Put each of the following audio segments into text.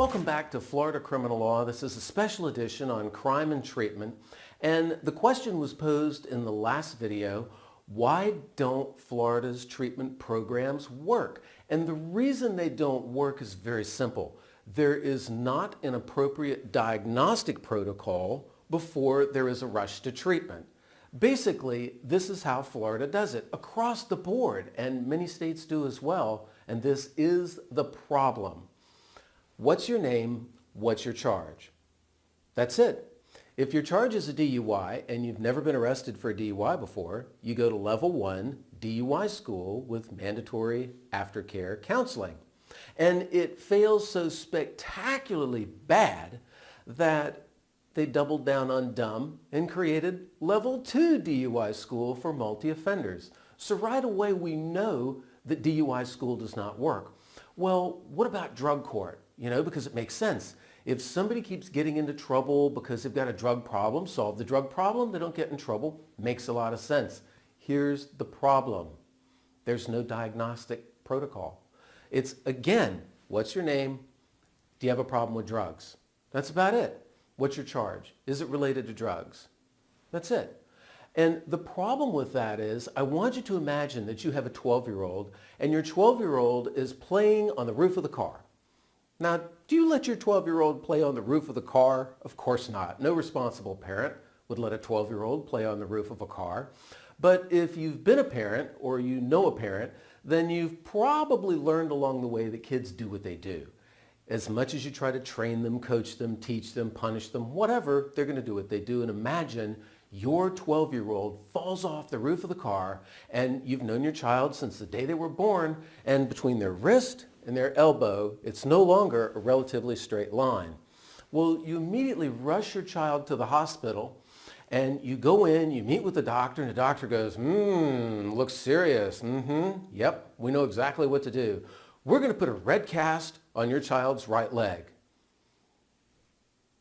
Welcome back to Florida Criminal Law. This is a special edition on crime and treatment. And the question was posed in the last video, why don't Florida's treatment programs work? And the reason they don't work is very simple. There is not an appropriate diagnostic protocol before there is a rush to treatment. Basically, this is how Florida does it across the board, and many states do as well, and this is the problem. What's your name? What's your charge? That's it. If your charge is a DUI and you've never been arrested for a DUI before, you go to level 1 DUI school with mandatory aftercare counseling. And it fails so spectacularly bad that they doubled down on dumb and created level 2 DUI school for multi-offenders. So right away we know that DUI school does not work. Well, what about drug court? Because it makes sense. If somebody keeps getting into trouble because they've got a drug problem, solve the drug problem, they don't get in trouble. Makes a lot of sense. Here's the problem. There's no diagnostic protocol. It's, again, what's your name? Do you have a problem with drugs? That's about it. What's your charge? Is it related to drugs? That's it. And the problem with that is, I want you to imagine that you have a 12-year-old and your 12-year-old is playing on the roof of the car. Now, do you let your 12-year-old play on the roof of the car? Of course not. No responsible parent would let a 12-year-old play on the roof of a car. But if you've been a parent or you know a parent, then you've probably learned along the way that kids do what they do. As much as you try to train them, coach them, teach them, punish them, whatever, they're going to do what they do. And imagine your 12-year-old falls off the roof of the car and you've known your child since the day they were born, and between their wrist and their elbow, it's no longer a relatively straight line. Well, you immediately rush your child to the hospital and you go in, you meet with the doctor, and the doctor goes, looks serious. Yep, we know exactly what to do. We're going to put a red cast on your child's right leg.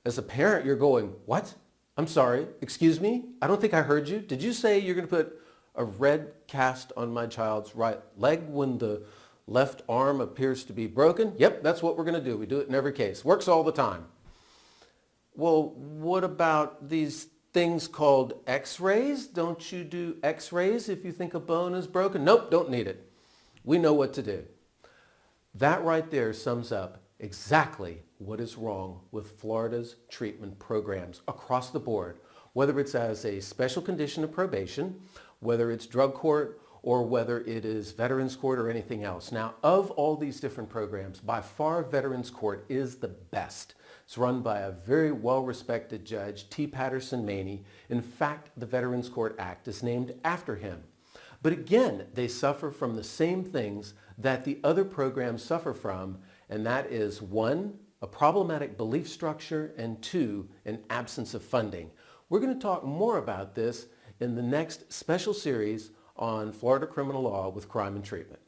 As a parent, you're going, what? I'm sorry, excuse me? I don't think I heard you. Did you say you're going to put a red cast on my child's right leg when the left arm appears to be broken? Yep, that's what we're going to do. We do it in every case. Works all the time. Well, what about these things called x-rays? Don't you do x-rays if you think a bone is broken? Nope, don't need it. We know what to do. That right there sums up exactly what is wrong with Florida's treatment programs across the board, whether it's as a special condition of probation, whether it's drug court, or whether it is Veterans Court or anything else. Now, of all these different programs, by far Veterans Court is the best. It's run by a very well-respected judge, T. Patterson Maney. In fact, the Veterans Court Act is named after him. But again, they suffer from the same things that the other programs suffer from, and that is 1, a problematic belief structure, and 2, an absence of funding. We're going to talk more about this in the next special series on Florida Criminal Law with Crime and Treatment.